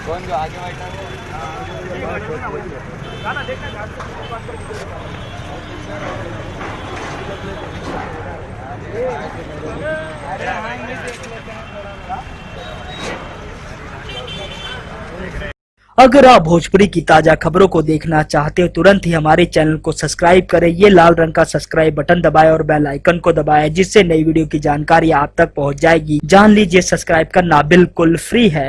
कौन जो आगे बैठा अगर आप भोजपुरी की ताजा खबरों को देखना चाहते हो तुरंत ही हमारे चैनल को सब्सक्राइब करें। ये लाल रंग का सब्सक्राइब बटन दबाएं और बेल आइकन को दबाएं, जिससे नई वीडियो की जानकारी आप तक पहुंच जाएगी। जान लीजिए सब्सक्राइब करना बिल्कुल फ्री है।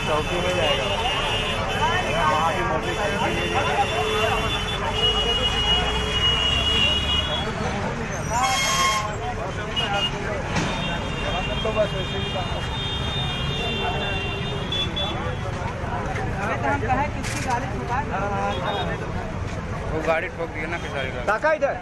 चौकी में जाएगा। तो बस वैसे ही किसकी गाड़ी ठोका? वो गाड़ी ठोक दिया ना पिछाड़ी का। टाका इधर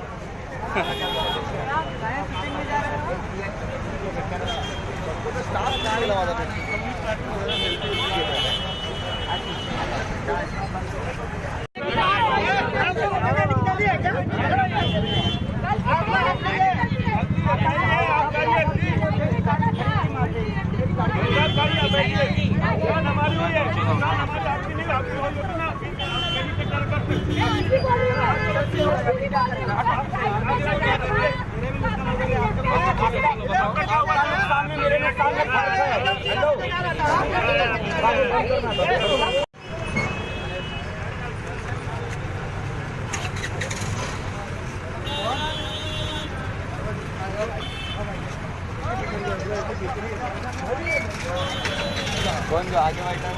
कौन जो आगे बैठा है?